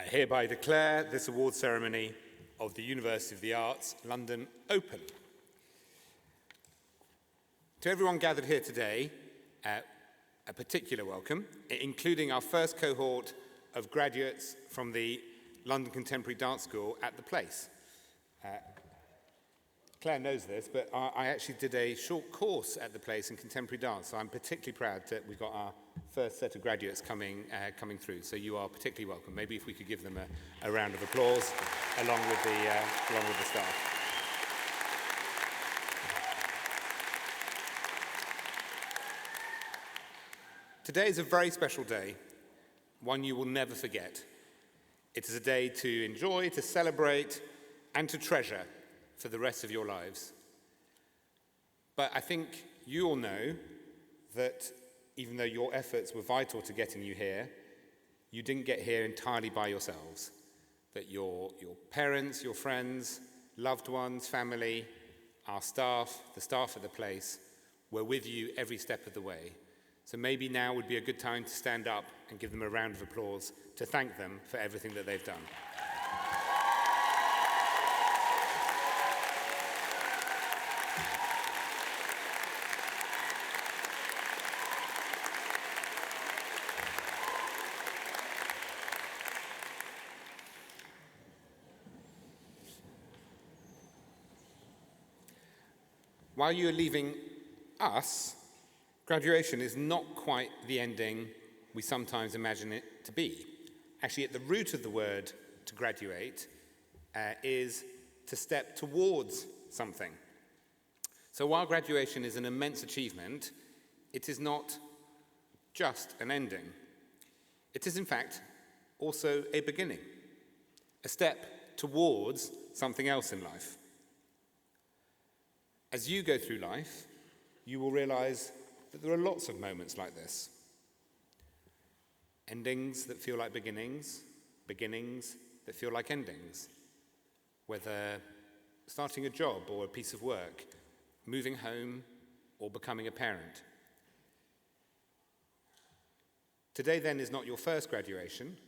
I hereby declare this award ceremony of the University of the Arts, London, open. To everyone gathered here today, a particular welcome, including our first cohort of graduates from the London Contemporary Dance School at the Place. Claire knows this, but I actually did a short course at the Place in contemporary dance, so I'm particularly proud that we've got our first set of graduates coming through. So you are particularly welcome. Maybe if we could give them a round of applause along with the staff. Today is a very special day, one you will never forget. It is a day to enjoy, to celebrate, and to treasure for the rest of your lives. But I think you all know that even though your efforts were vital to getting you here, you didn't get here entirely by yourselves. That your parents, your friends, loved ones, family, our staff, the staff at the Place, were with you every step of the way. So maybe now would be a good time to stand up and give them a round of applause to thank them for everything that they've done. While you are leaving us, graduation is not quite the ending we sometimes imagine it to be. Actually, at the root of the word to graduate is to step towards something. So while graduation is an immense achievement, it is not just an ending. It is, in fact, also a beginning, a step towards something else in life. As you go through life, you will realize that there are lots of moments like this. Endings that feel like beginnings, beginnings that feel like endings. Whether starting a job or a piece of work, moving home or becoming a parent. Today then is not your first graduation,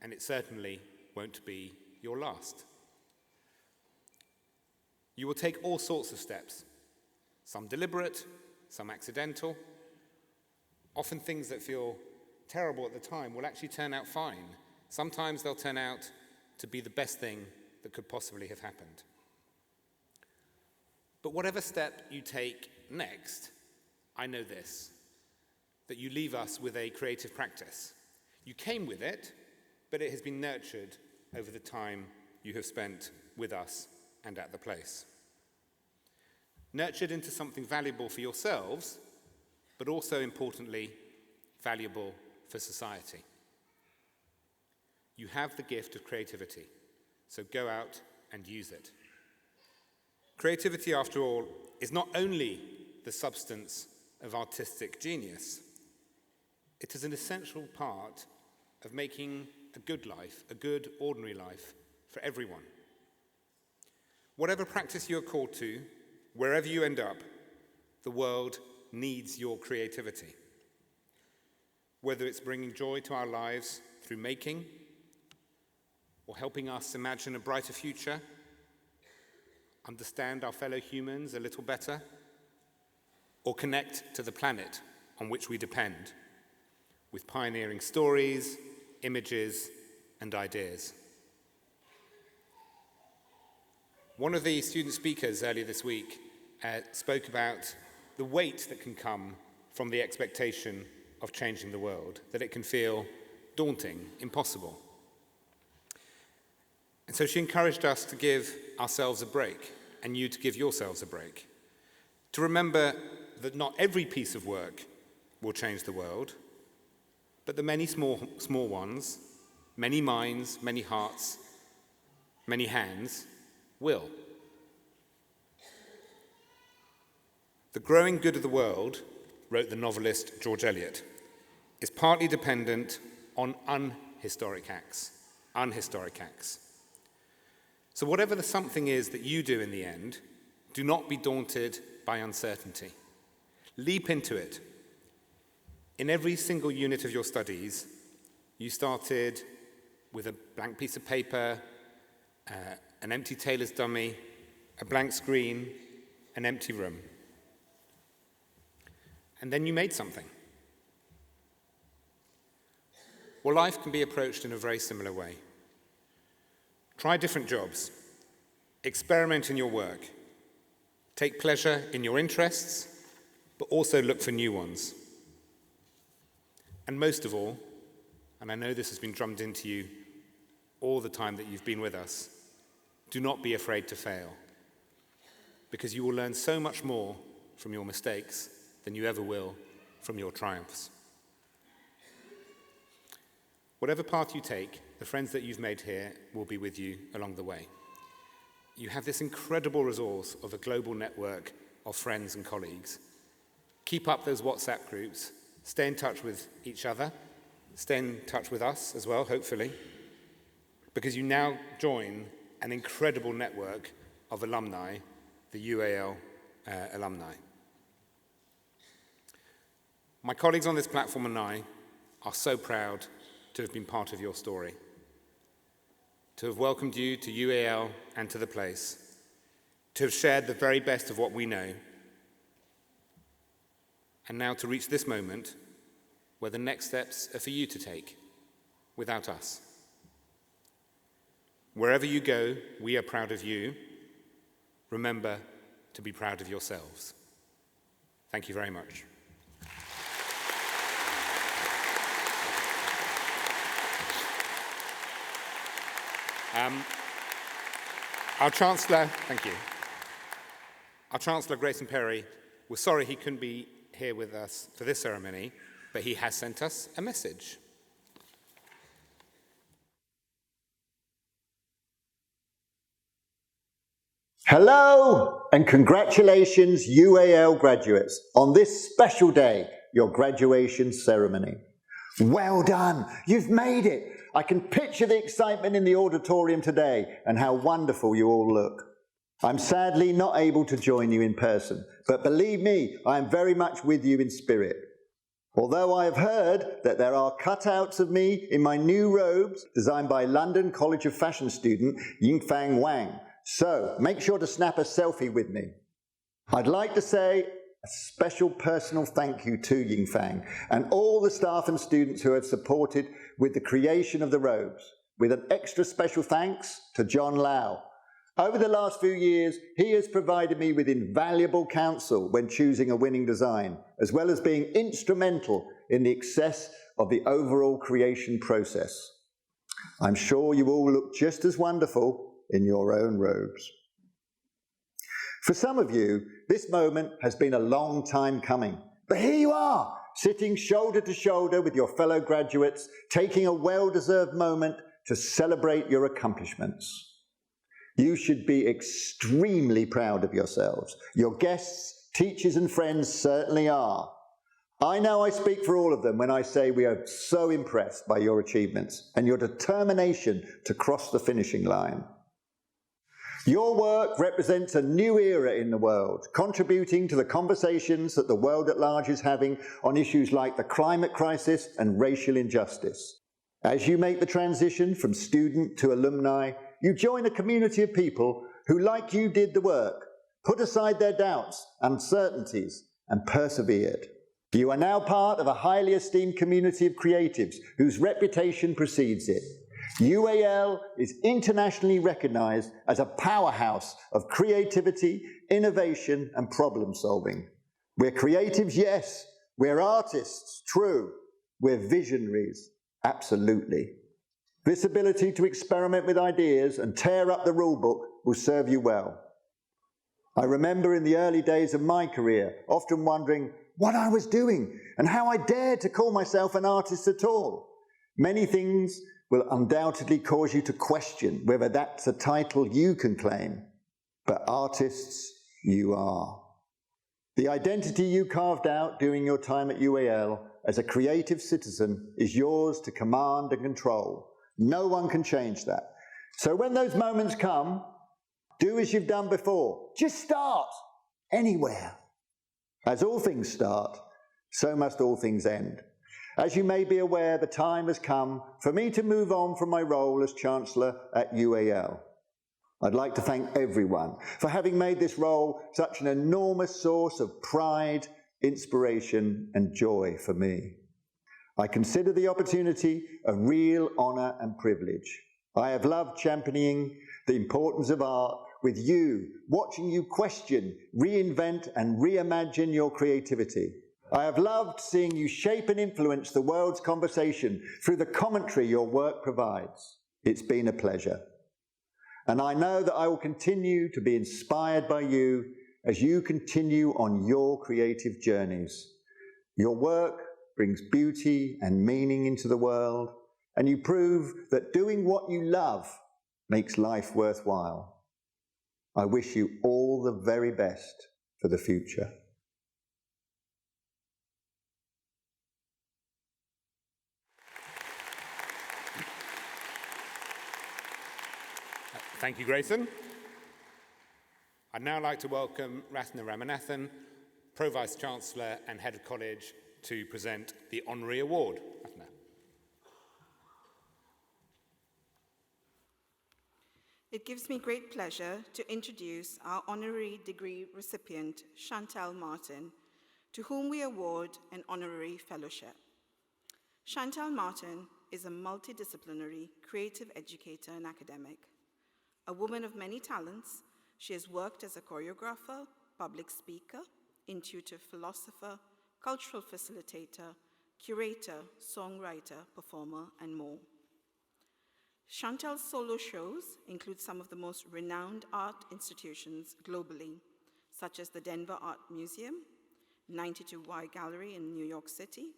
and it certainly won't be your last. You will take all sorts of steps, some deliberate, some accidental. Often things that feel terrible at the time will actually turn out fine. Sometimes they'll turn out to be the best thing that could possibly have happened. But whatever step you take next, I know this, that you leave us with a creative practice. You came with it, but it has been nurtured over the time you have spent with us and at the Place. Nurtured into something valuable for yourselves, but also, importantly, valuable for society. You have the gift of creativity, so go out and use it. Creativity, after all, is not only the substance of artistic genius, it is an essential part of making a good life, a good, ordinary life for everyone. Whatever practice you are called to, wherever you end up, the world needs your creativity. Whether it's bringing joy to our lives through making, or helping us imagine a brighter future, understand our fellow humans a little better, or connect to the planet on which we depend, with pioneering stories, images, and ideas. One of the student speakers earlier this week spoke about the weight that can come from the expectation of changing the world, that it can feel daunting, impossible. And so she encouraged us to give ourselves a break, and you to give yourselves a break. To remember that not every piece of work will change the world, but the many small ones, many minds, many hearts, many hands, will. The growing good of the world, wrote the novelist George Eliot, is partly dependent on unhistoric acts. So whatever the something is that you do in the end, do not be daunted by uncertainty. Leap into it. In every single unit of your studies, you started with a blank piece of paper, an empty tailor's dummy, a blank screen, an empty room. And then you made something. Well, life can be approached in a very similar way. Try different jobs. Experiment in your work. Take pleasure in your interests, but also look for new ones. And most of all, and I know this has been drummed into you all the time that you've been with us, do not be afraid to fail, because you will learn so much more from your mistakes than you ever will from your triumphs. Whatever path you take, the friends that you've made here will be with you along the way. You have this incredible resource of a global network of friends and colleagues. Keep up those WhatsApp groups, stay in touch with each other, stay in touch with us as well, hopefully, because you now join an incredible network of alumni, the UAL alumni. My colleagues on this platform and I are so proud to have been part of your story, to have welcomed you to UAL and to the place, to have shared the very best of what we know, and now to reach this moment where the next steps are for you to take without us. Wherever you go, we are proud of you. Remember to be proud of yourselves. Thank you very much. Our Chancellor, thank you. Our Chancellor, Grayson Perry, was sorry he couldn't be here with us for this ceremony, but he has sent us a message. Hello and congratulations UAL graduates on this special day, your graduation ceremony. Well done, you've made it. I can picture the excitement in the auditorium today and how wonderful you all look. I'm sadly not able to join you in person, but believe me, I am very much with you in spirit. Although I have heard that there are cutouts of me in my new robes designed by London College of Fashion student Yingfang Wang, so make sure to snap a selfie with me. I'd like to say a special personal thank you to Yingfang and all the staff and students who have supported with the creation of the robes, with an extra special thanks to John Lau. Over the last few years, he has provided me with invaluable counsel when choosing a winning design, as well as being instrumental in the success of the overall creation process. I'm sure you all look just as wonderful in your own robes. For some of you, this moment has been a long time coming, but here you are, sitting shoulder to shoulder with your fellow graduates, taking a well-deserved moment to celebrate your accomplishments. You should be extremely proud of yourselves. Your guests, teachers and friends certainly are. I know I speak for all of them when I say we are so impressed by your achievements and your determination to cross the finishing line. Your work represents a new era in the world, contributing to the conversations that the world at large is having on issues like the climate crisis and racial injustice. As you make the transition from student to alumni, you join a community of people who, like you, did the work, put aside their doubts, uncertainties, and persevered. You are now part of a highly esteemed community of creatives whose reputation precedes it. UAL is internationally recognized as a powerhouse of creativity, innovation, and problem solving. We're creatives, yes. We're artists, true. We're visionaries, absolutely. This ability to experiment with ideas and tear up the rule book will serve you well. I remember in the early days of my career, often wondering what I was doing and how I dared to call myself an artist at all. Many things will undoubtedly cause you to question whether that's a title you can claim, but artists you are. The identity you carved out during your time at UAL as a creative citizen is yours to command and control. No one can change that. So when those moments come, do as you've done before. Just start anywhere. As all things start, so must all things end. As you may be aware, the time has come for me to move on from my role as Chancellor at UAL. I'd like to thank everyone for having made this role such an enormous source of pride, inspiration, and joy for me. I consider the opportunity a real honour and privilege. I have loved championing the importance of art with you, watching you question, reinvent, and reimagine your creativity. I have loved seeing you shape and influence the world's conversation through the commentary your work provides. It's been a pleasure. And I know that I will continue to be inspired by you as you continue on your creative journeys. Your work brings beauty and meaning into the world, and you prove that doing what you love makes life worthwhile. I wish you all the very best for the future. Thank you, Grayson. I'd now like to welcome Ratna Ramanathan, Pro-Vice Chancellor and Head of College, to present the Honorary Award. Ratna. It gives me great pleasure to introduce our honorary degree recipient, Chantal Martin, to whom we award an honorary fellowship. Chantal Martin is a multidisciplinary creative educator and academic. A woman of many talents, she has worked as a choreographer, public speaker, intuitive philosopher, cultural facilitator, curator, songwriter, performer, and more. Chantal's solo shows include some of the most renowned art institutions globally, such as the Denver Art Museum, 92Y Gallery in New York City,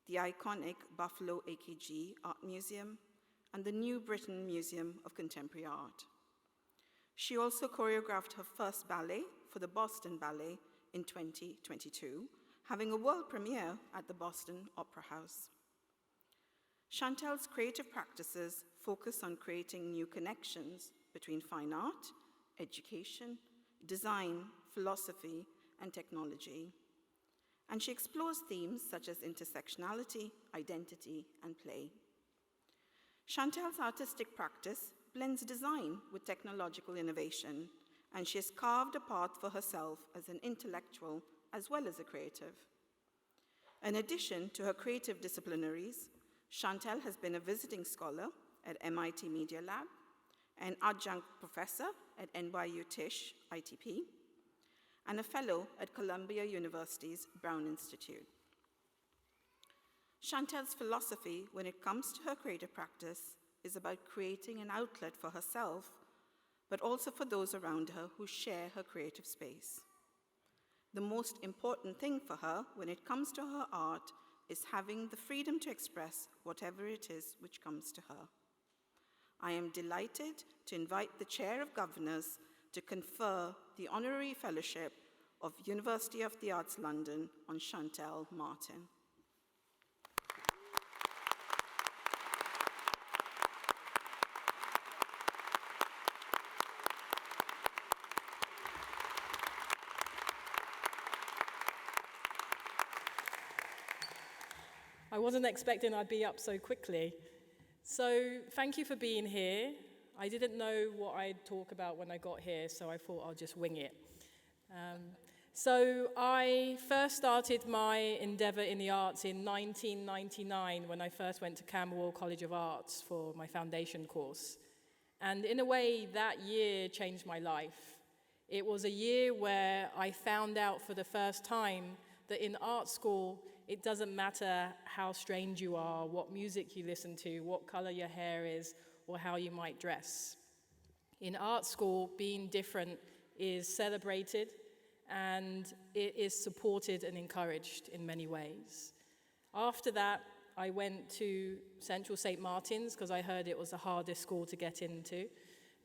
the iconic Buffalo AKG Art Museum, and the New Britain Museum of Contemporary Art. She also choreographed her first ballet for the Boston Ballet in 2022, having a world premiere at the Boston Opera House. Chantal's creative practices focus on creating new connections between fine art, education, design, philosophy, and technology. And she explores themes such as intersectionality, identity, and play. Chantal's artistic practice blends design with technological innovation, and she has carved a path for herself as an intellectual as well as a creative. In addition to her creative disciplinaries, Chantal has been a visiting scholar at MIT Media Lab, an adjunct professor at NYU Tisch ITP, and a fellow at Columbia University's Brown Institute. Chantal's philosophy when it comes to her creative practice is about creating an outlet for herself, but also for those around her who share her creative space. The most important thing for her when it comes to her art is having the freedom to express whatever it is which comes to her. I am delighted to invite the Chair of Governors to confer the Honorary Fellowship of University of the Arts London on Chantal Martin. I wasn't expecting I'd be up so quickly. So thank you for being here. I didn't know what I'd talk about when I got here, so I thought I'll just wing it. So I first started my endeavour in the arts in 1999 when I first went to Camberwell College of Arts for my foundation course. And in a way, that year changed my life. It was a year where I found out for the first time that in art school, it doesn't matter how strange you are, what music you listen to, what color your hair is, or how you might dress. In art school, being different is celebrated, and it is supported and encouraged in many ways. After that, I went to Central St. Martin's because I heard it was the hardest school to get into,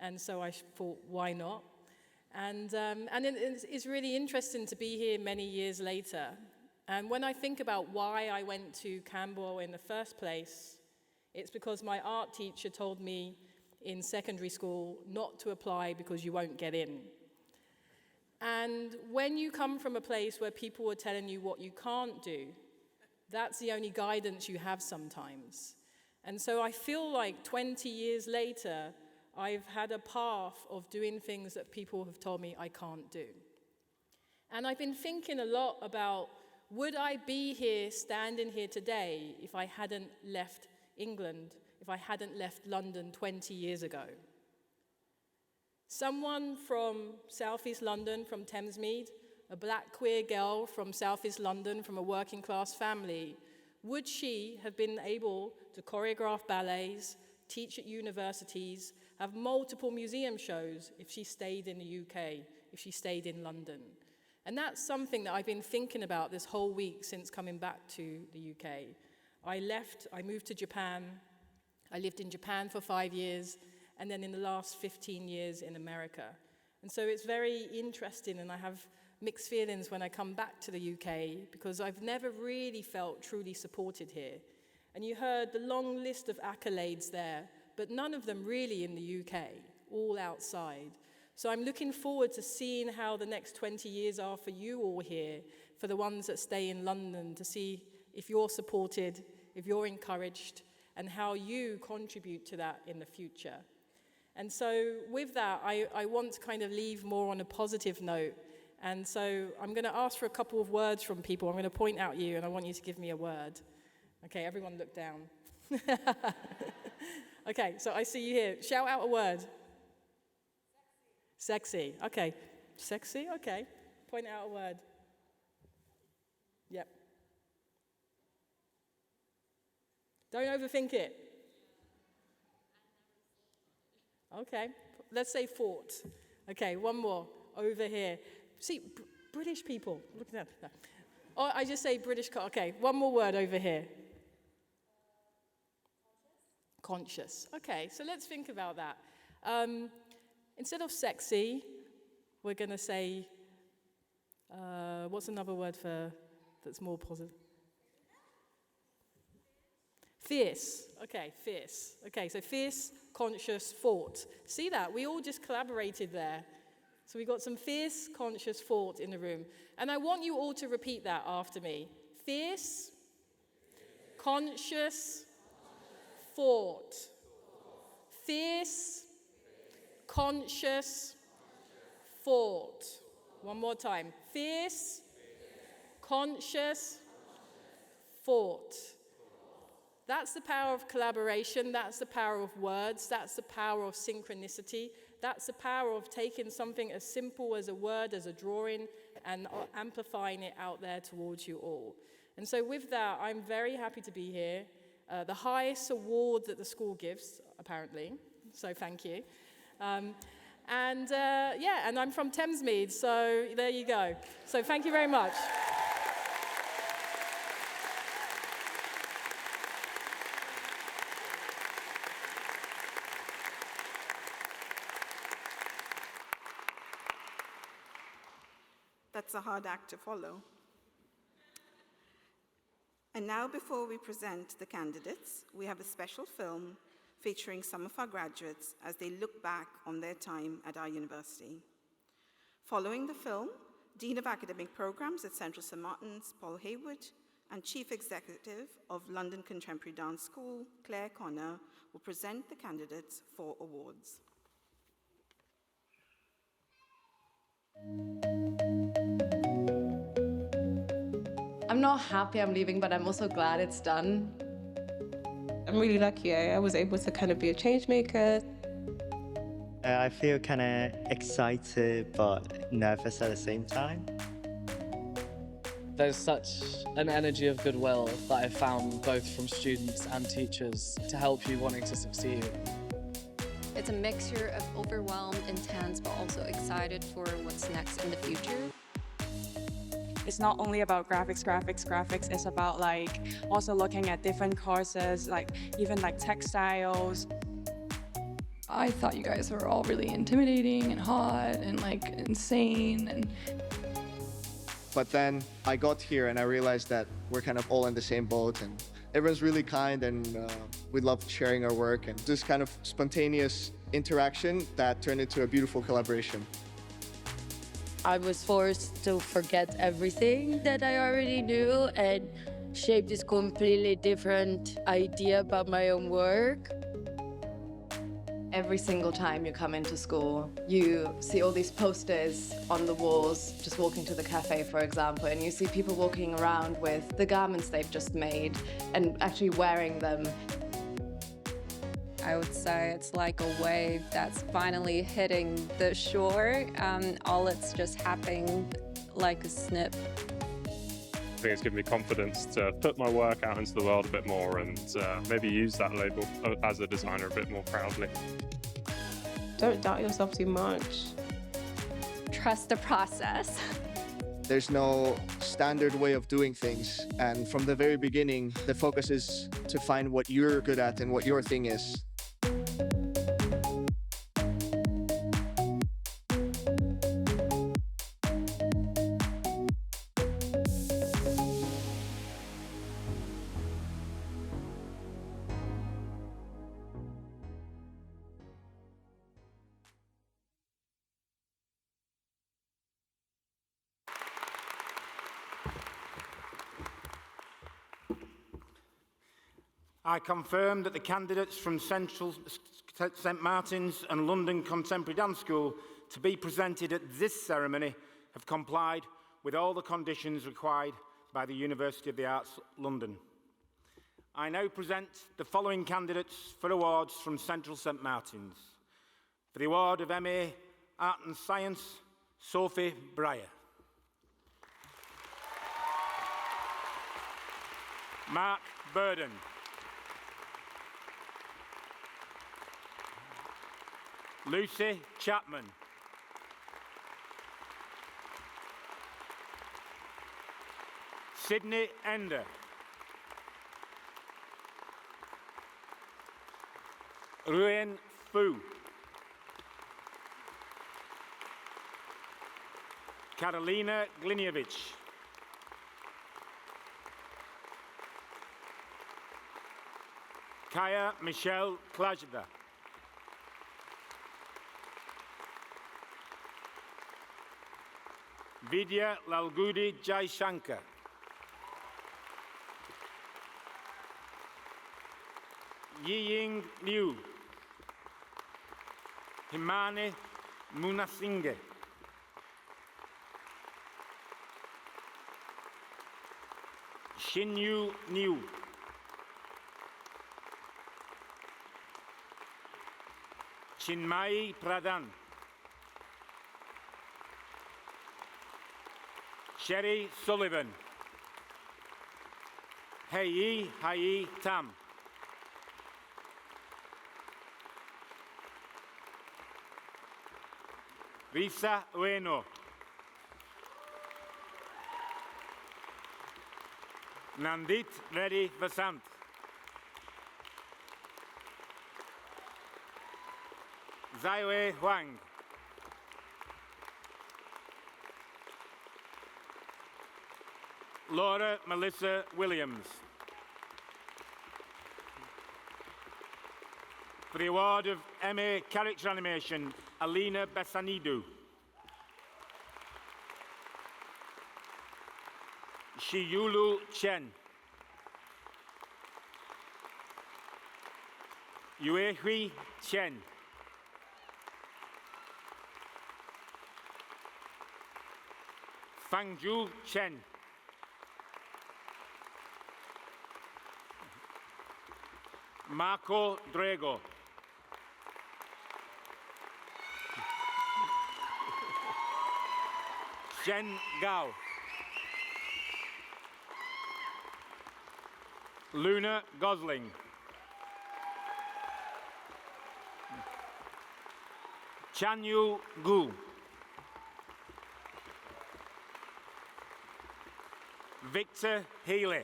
and so I thought, why not? And it's really interesting to be here many years later. And when I think about why I went to Camberwell in the first place, it's because my art teacher told me in secondary school not to apply because you won't get in. And when you come from a place where people are telling you what you can't do, that's the only guidance you have sometimes. And so I feel like 20 years later, I've had a path of doing things that people have told me I can't do. And I've been thinking a lot about, would I be here, standing here today, if I hadn't left England, if I hadn't left London 20 years ago? Someone from Southeast London, from Thamesmead, a black queer girl from Southeast London, from a working class family, would she have been able to choreograph ballets, teach at universities, have multiple museum shows if she stayed in the UK, if she stayed in London? And that's something that I've been thinking about this whole week since coming back to the UK. I moved to Japan. I lived in Japan for 5 years, and then in the last 15 years in America. And so it's very interesting, and I have mixed feelings when I come back to the UK, because I've never really felt truly supported here. And you heard the long list of accolades there, but none of them really in the UK, all outside. So I'm looking forward to seeing how the next 20 years are for you all here, for the ones that stay in London, to see if you're supported, if you're encouraged, and how you contribute to that in the future. And so with that, I want to kind of leave more on a positive note. And so I'm going to ask for a couple of words from people. I'm going to point out you, and I want you to give me a word. Okay, everyone look down. Okay, so I see you here. Shout out a word. Sexy. Okay. Sexy? Okay. Point out a word. Yep. Don't overthink it. Okay. Let's say fort. Okay, one more. Over here. See, British people. Look at that. Oh, I just say British. Okay, one more word over here. Conscious. Okay, so let's think about that. Instead of sexy, we're going to say, what's another word for that's more positive? Fierce. Okay, fierce. Okay, so fierce, conscious, fort. See that? We all just collaborated there. So we got some fierce, conscious, fort in the room. And I want you all to repeat that after me. Fierce, conscious, fort. Fierce, conscious, fort. One more time. Fierce, conscious, fort. That's the power of collaboration. That's the power of words. That's the power of synchronicity. That's the power of taking something as simple as a word, as a drawing, and amplifying it out there towards you all. And so with that, I'm very happy to be here. The highest award that the school gives, apparently. So thank you. And I'm from Thamesmead, so there you go. So thank you very much. That's a hard act to follow. And now, before we present the candidates, we have a special film featuring some of our graduates as they look back on their time at our university. Following the film, Dean of Academic Programs at Central St. Martin's, Paul Haywood, and Chief Executive of London Contemporary Dance School, Claire Connor, will present the candidates for awards. I'm not happy I'm leaving, but I'm also glad it's done. I'm really lucky I was able to kind of be a change maker. I feel kind of excited but nervous at the same time. There's such an energy of goodwill that I've found both from students and teachers to help you wanting to succeed. It's a mixture of overwhelmed, intense, but also excited for what's next in the future. It's not only about graphics. It's about also looking at different courses, even textiles. I thought you guys were all really intimidating and hot and insane. But then I got here and I realized that we're kind of all in the same boat, and everyone's really kind, and we love sharing our work, and this kind of spontaneous interaction that turned into a beautiful collaboration. I was forced to forget everything that I already knew and shaped this completely different idea about my own work. Every single time you come into school, you see all these posters on the walls, just walking to the cafe, for example, and you see people walking around with the garments they've just made and actually wearing them. I would say it's like a wave that's finally hitting the shore. All it's just happening like a snip. I think it's given me confidence to put my work out into the world a bit more and maybe use that label as a designer a bit more proudly. Don't doubt yourself too much. Trust the process. There's no standard way of doing things, and from the very beginning, the focus is to find what you're good at and what your thing is. I confirm that the candidates from Central St Martin's and London Contemporary Dance School to be presented at this ceremony have complied with all the conditions required by the University of the Arts, London. I now present the following candidates for awards from Central St Martin's. For the award of MA Art and Science, Sophie Breyer. Mark Burden. Lucy Chapman. Sydney Ender. Ruyen Fu. Karolina Gliniewicz. Kaya Michelle Klajda. Vidya Lalgudi Jaishankar. Yiying Liu. Himani Munasinghe. Shinyu Niu. Chinmai Pradhan. Sherry Sullivan. Hei Hai Tam. Risa Ueno. Nandit Reddy Vasant. Zaiwei Huang. Laura Melissa Williams. For the award of MA Character Animation, Alina Bessanidou. Shiyulu Chen. Yuehui Chen. Fangju Chen. Marco Drago. Shen Gao. Luna Gosling. Chanyu Gu. Victor Healy.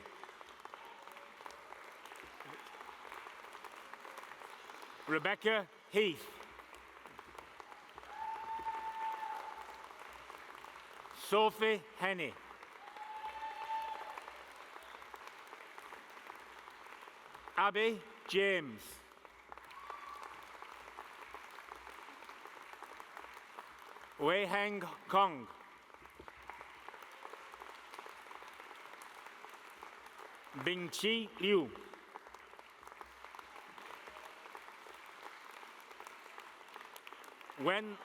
Rebecca Heath. Sophie Henney. Abby James. Wei Heng Kong. Bingqi Liu. Wen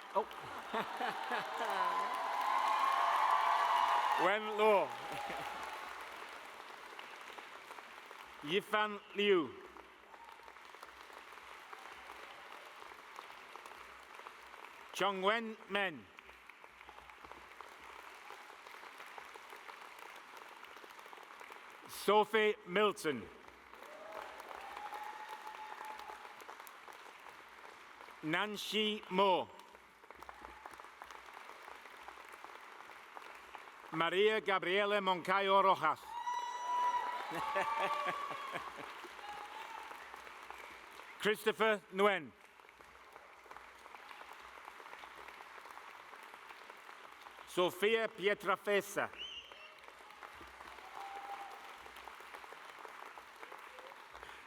Luo. Yifan Liu. Chongwen Men. Sophie Milton. Nancy Mo. Maria Gabriela Moncayo Rojas. Christopher Nguyen. Sofia Pietrafesa.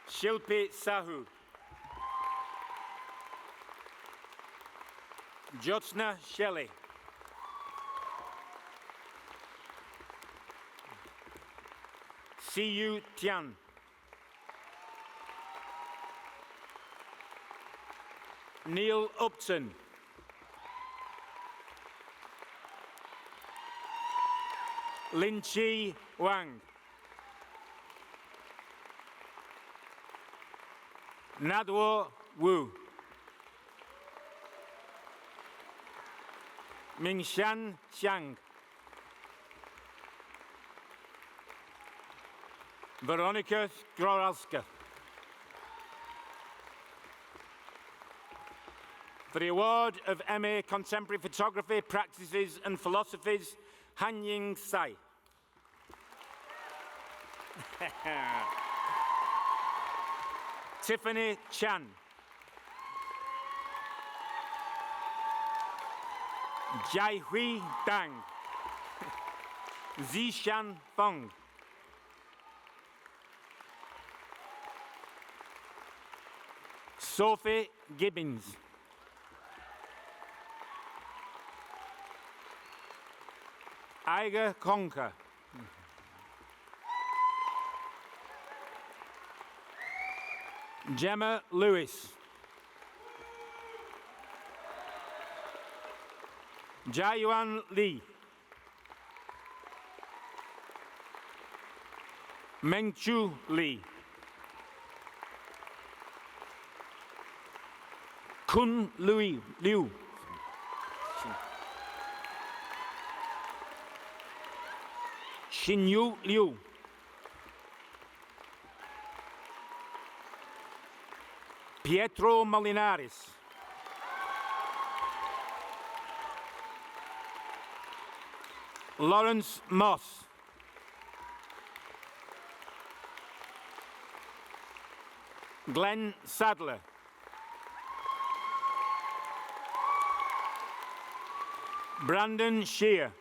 Shilpi Sahu. Jyotsna Shelley. Siyu Tian. Neil Upton. Lin Chi Wang. Nadwo Wu. Mingshan Xiang. Veronica Groralska. For the award of MA Contemporary Photography, Practices and Philosophies, Han Ying Sai. Tiffany Chan. Jai Hui Dang. Zishan Fong. Sophie Gibbons. Iga Conker. Gemma Lewis. Jaiyuan Li. Mengchu Li. Kun Liu. Xinyu Liu. Pietro Molinaris. Lawrence Moss. Glenn Sadler. Brandon Shear.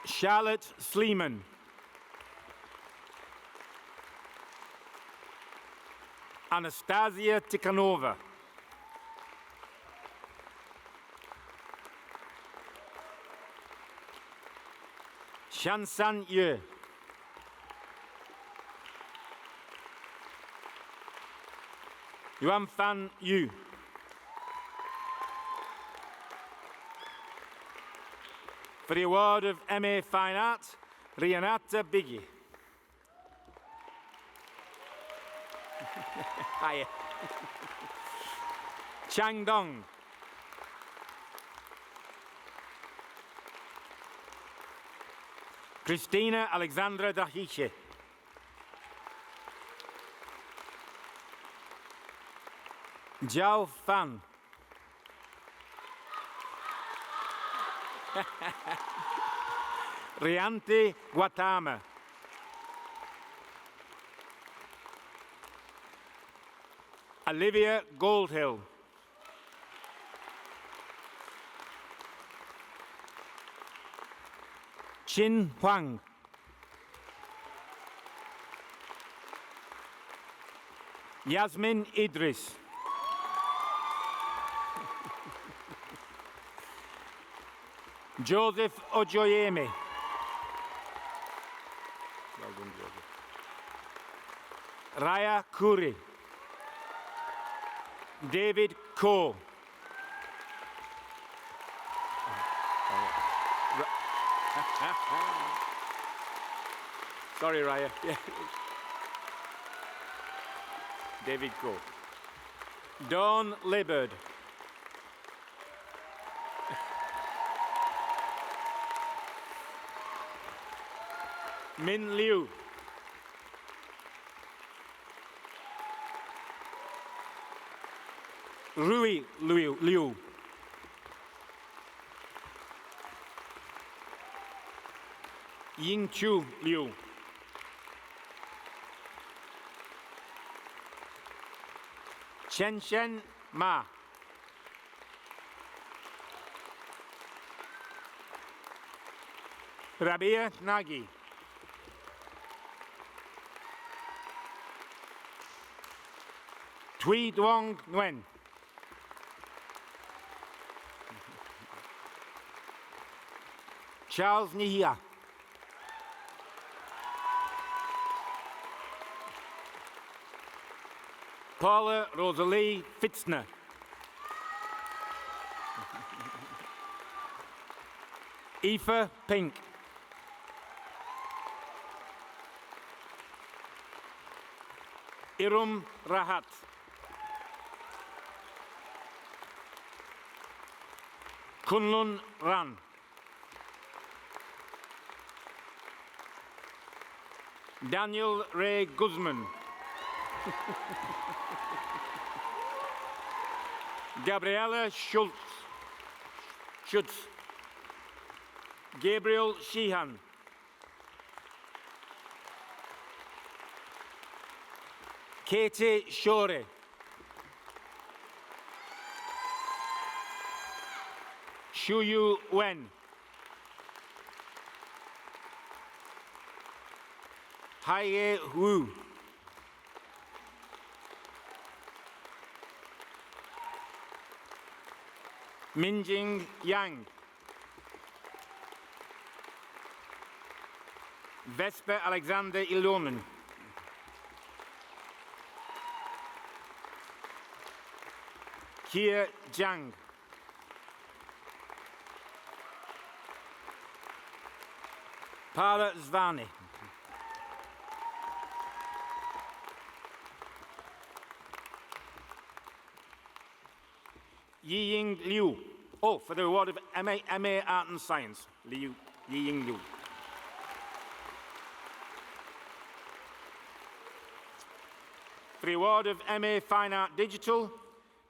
Charlotte Sleeman. Anastasia Tikhanova. Shansan Ye. Yuan Fan Yu. For the award of MA Fine Art, Rianata Biggie. Hiya. Chang Dong. Christina Alexandra Dahiche. Zhao Fan. Rianti Guatama. Olivia Goldhill. Chin Huang. Yasmin Idris. Joseph Ojoyeme. Well done, Joseph. Raya Kuri. David Coe. Sorry, Raya. Yeah. David Coe. Dawn Libbard. Min Liu. Rui Liu. Ying Chu Liu. Chen Shen Ma. Rabia Nagi. Tui Duong Nguyen. Charles Nihia. Paula Rosalie Fitzner. Aoife Pink. Irum Rahat. Kunlun Ran. Daniel Ray Guzman. Gabriella Schultz. Gabriel Sheehan. Katie Shore. Shuyu Wen. Haye Wu. Minjing Yang. Vesper Alexander Ilonen. Kia Jiang. Paula Zvani. Yiying Liu. Oh, for the award of MA Art and Science. Yiying Liu. For the award of MA Fine Art Digital,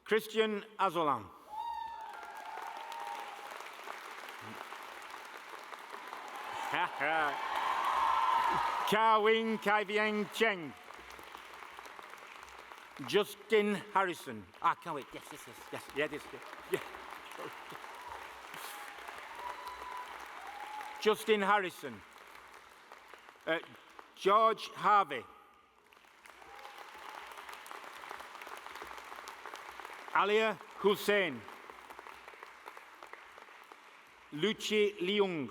Christian Azolan. Ka Wing Kai Vieng Cheng. Justin Harrison. Ah, can't wait. Yes. Yeah, this. Yeah. Justin Harrison. George Harvey. Alia Hussein. Luci Leung.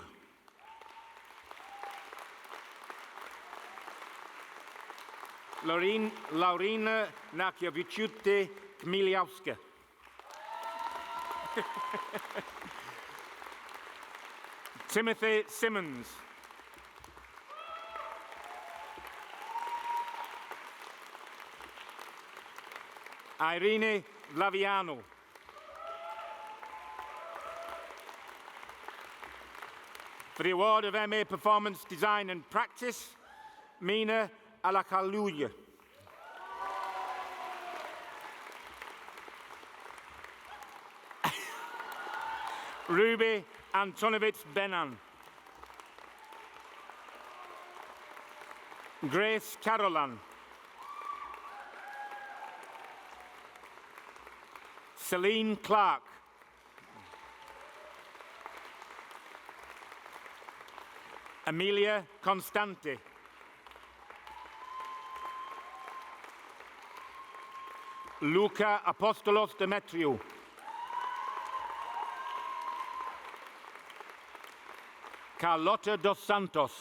Laurina Nakiavichute Kmiliowska. Timothy Simmons. Irene Laviano. For the award of MA Performance Design and Practice, Mina Alakaluya. Ruby Antonovitz Benan. Grace Carolan. Celine Clark. Amelia Constante. Luca Apostolos Demetriou. Carlota dos Santos.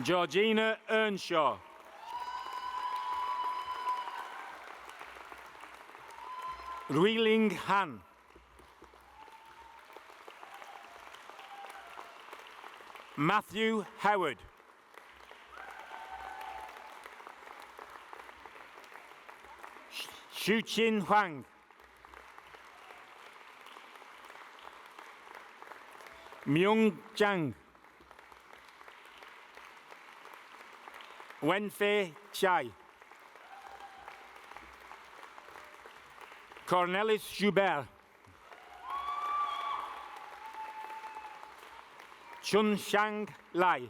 Georgina Earnshaw. Ruiling Han. Matthew Howard. Xuqin Huang. Myung Zhang. Wenfei Chai. Cornelis Joubert. Chun Shang Lai.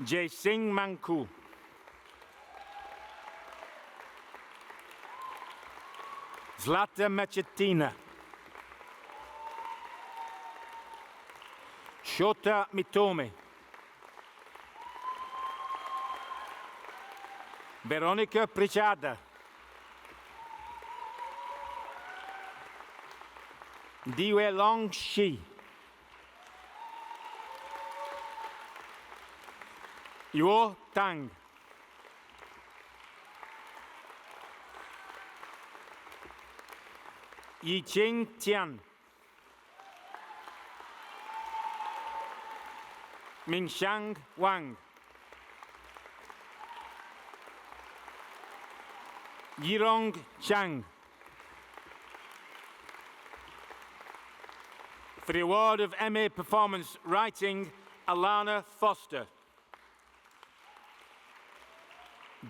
Jai Singh Manku. Zlata Mechetina. Shota Mitome. Veronica Prichada. Diwe Long Shi. Yuo Tang. Yiqing Tian. Mingxiang Wang. Yirong Zhang. For the award of MA Performance Writing, Alana Foster.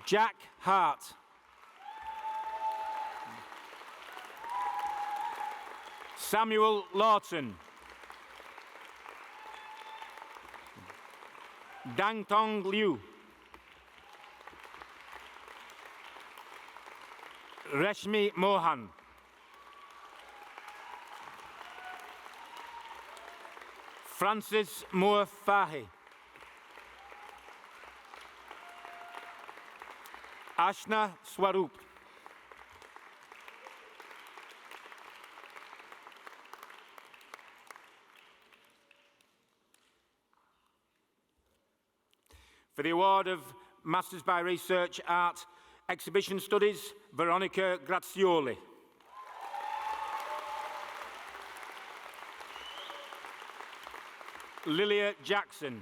Jack Hart. Samuel Lawton. Dang Tong Liu. Reshmi Mohan. Francis Moore Fahy. Ashna Swaroop. For the award of Masters by Research Art Exhibition Studies, Veronica Grazioli. Lilia Jackson.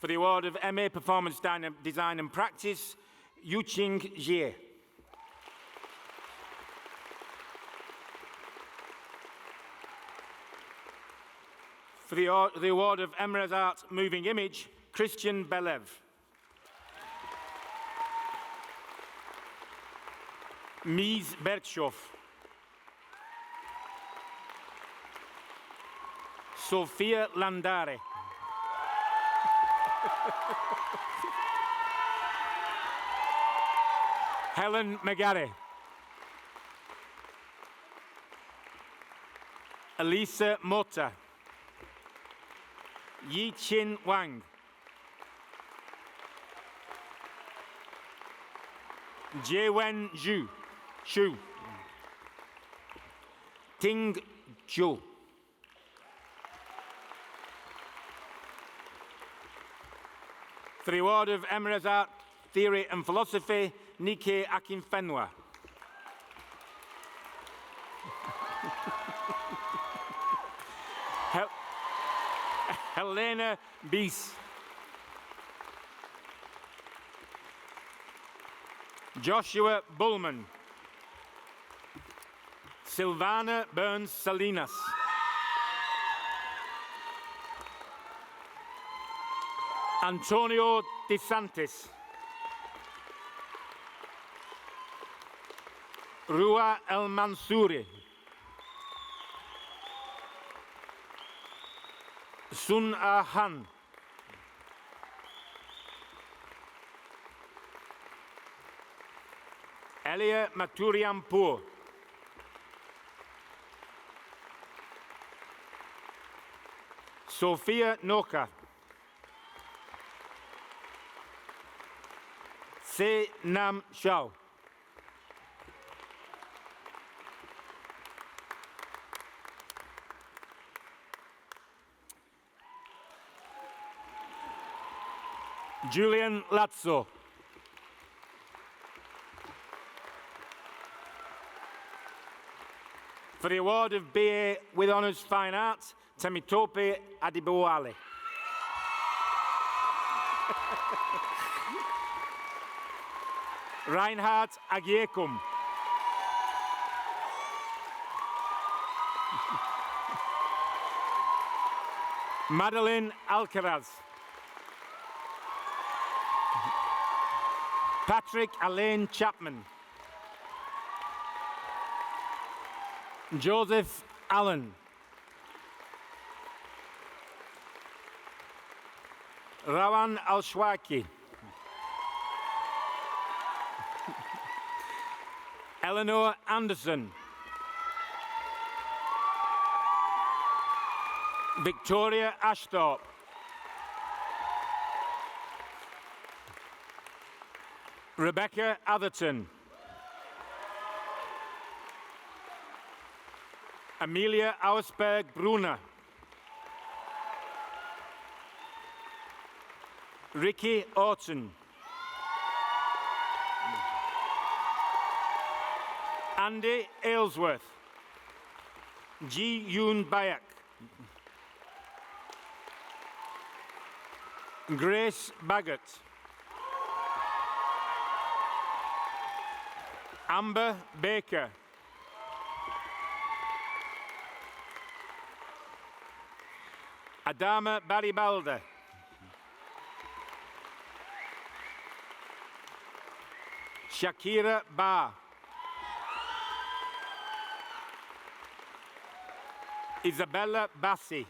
For the award of MA Performance Design and Practice, Yuqing Jie. For the award of Emirates Art Moving Image, Christian Belev. Mies Bertschoff. Sofia Landare. Helen McGarry. Elisa Mota. Yi Chin Wang. Jiewen Zhu. Shu. Ting Zhou. For the award of Emirates Art, Theory and Philosophy, Nike Akinfenwa. Helena Bies. Joshua Bullman. Silvana Burns Salinas. Antonio DeSantis. Rua El Mansouri. Sun Ah Han. Elia Maturianpour. Sophia Noka. Se Nam Shao. Julian Lazzo. For the award of BA with Honours Fine Arts, Temitope Adibowale. Reinhard Agiekum. Madeline Alcaraz. Patrick Alain Chapman. Joseph Allen. Rawan Al-Shwaki. Eleanor Anderson. Victoria Ashthorpe. Rebecca Atherton. Amelia Auersberg Brunner. Ricky Orton. Andy Aylesworth. Ji Yoon Bayak. Grace Baggett. Amber Baker. Adama Baribalda. Shakira Ba. Isabella Bassi.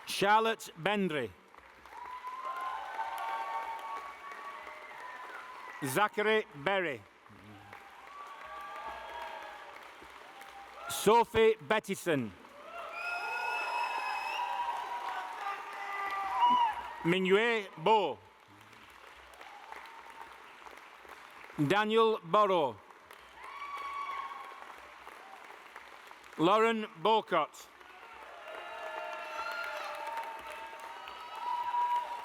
Charlotte Bendry. Zachary Berry. Sophie Bettison. Mingyue Bo. Daniel Borrow. Lauren Bowcott.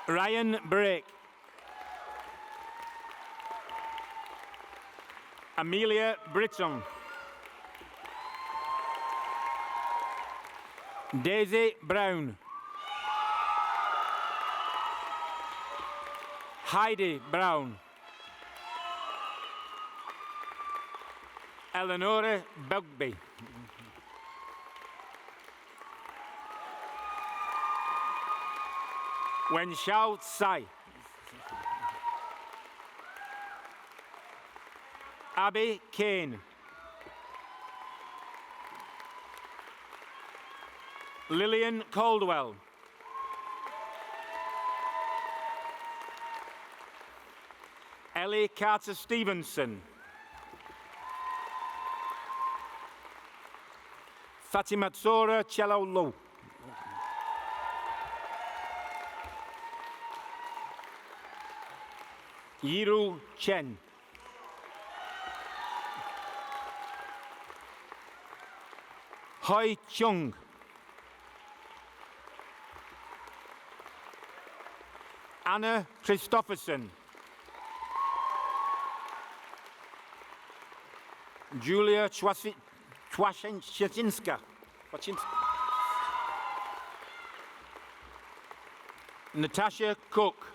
Ryan Brake. Amelia Britton. Daisy Brown. Heidi Brown. Eleonora Bugby. Wen Xiao Tsai. Abby Kane. Lillian Caldwell. Ellie Carter Stevenson. Fatimatsora Chelolo. Yiru Chen. Hoi Chung. Anna Christopherson. Julia Twashinska. Natasha Cook.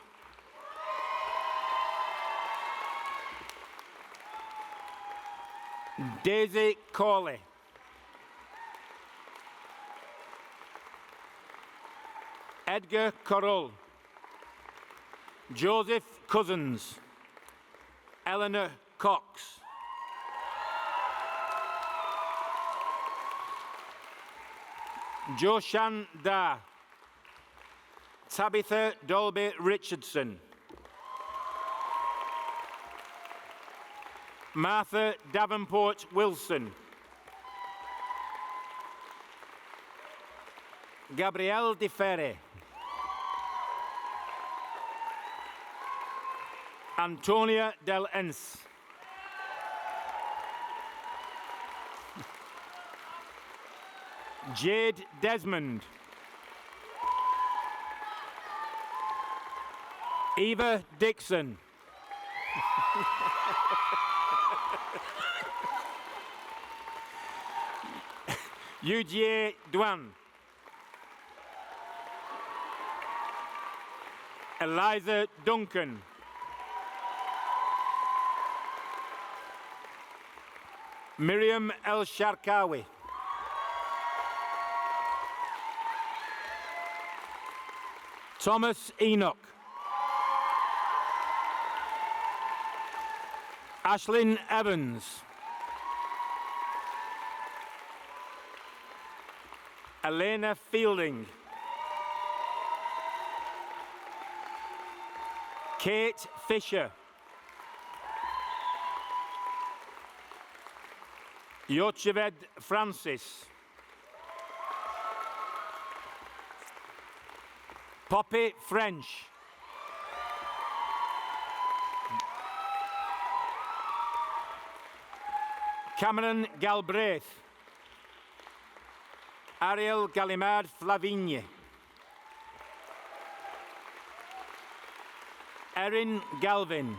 Daisy Corley. Edgar Corral. Joseph Cousins. Eleanor Cox. Joshan Da. Tabitha Dolby Richardson. Martha Davenport Wilson. Gabrielle Di Ferre. Antonia Del Ens. Jade Desmond. Eva Dixon. Yujie Duan. Eliza Duncan. Miriam El Sharkawi. Thomas Enoch. Ashlyn Evans. Elena Fielding. Kate Fisher. Yocheved Francis. Poppy French. Cameron Galbraith. Ariel Galimard Flavigne. Erin Galvin.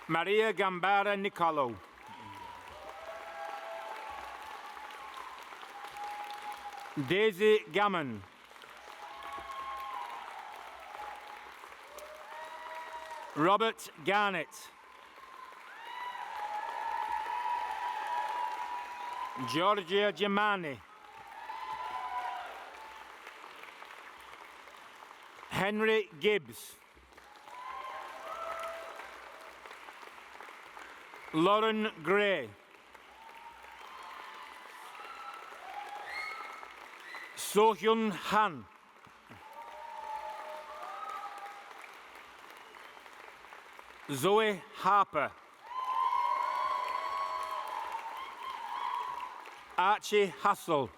Maria Gambara Nicolo. Daisy Gammon. Robert Garnett. Georgia Germani. Henry Gibbs. Lauren Gray. Sohyun Han. Zoe Harper. Archie Hassel.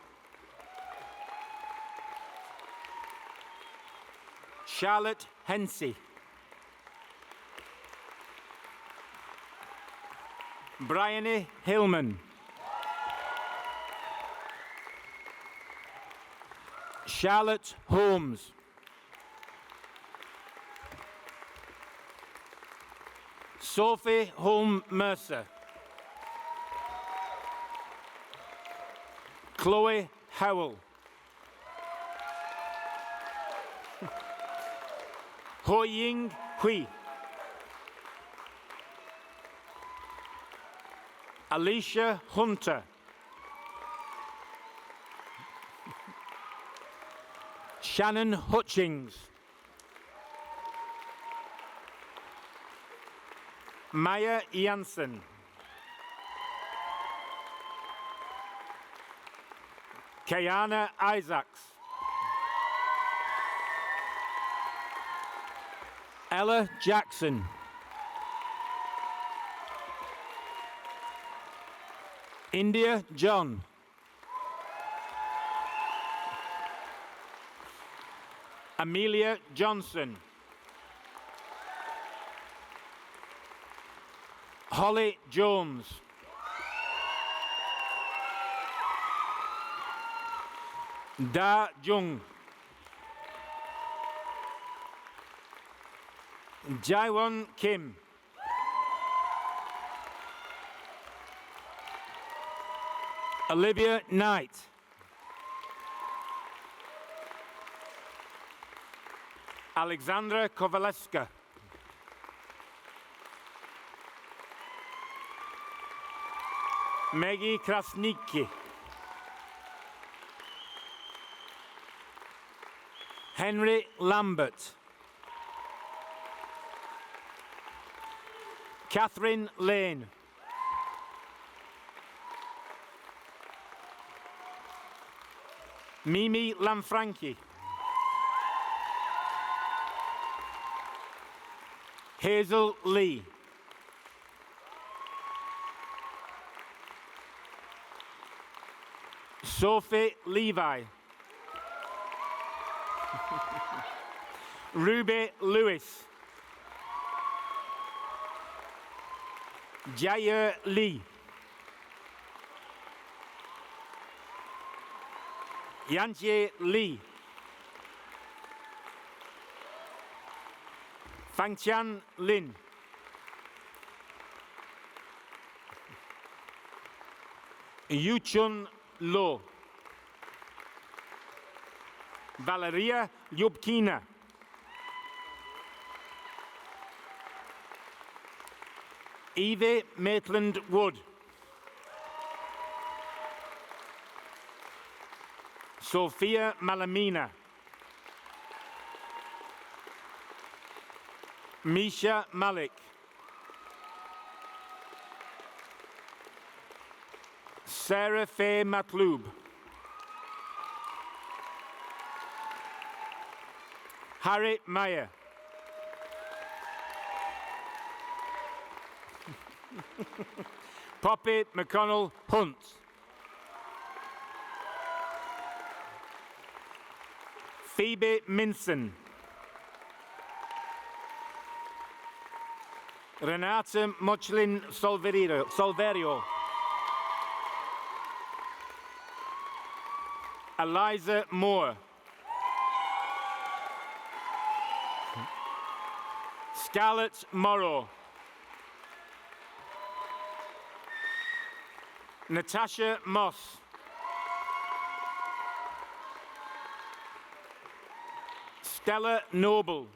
Charlotte Hensey. Bryony Hillman. Charlotte Holmes. Sophie Holm Mercer. Chloe Howell. Ho Ying Hui. Alicia Hunter. Shannon Hutchings. Maya Janssen. Kayana Isaacs. Ella Jackson. India John. Amelia Johnson. Holly Jones. Da Jung. Jaewon Kim. Olivia Knight. Alexandra Kovaleska. Maggie Krasnicki. Henry Lambert. Catherine Lane. Mimi Lanfranchi. Hazel Lee. Sophie Levi. Ruby Lewis. Jair Lee. Yanjie Lee. Fangtian Lin. Yuchun Lo. Valeria Lyubkina. Eve Maitland Wood. Sophia Malamina. Misha Malik. Sarah Faye Matloob. Harry Meyer. Poppy McConnell Hunt. Phoebe Minson. Renata Mochlin Solverio. Eliza Moore. Scarlett Morrow. Natasha Moss. Stella Noble.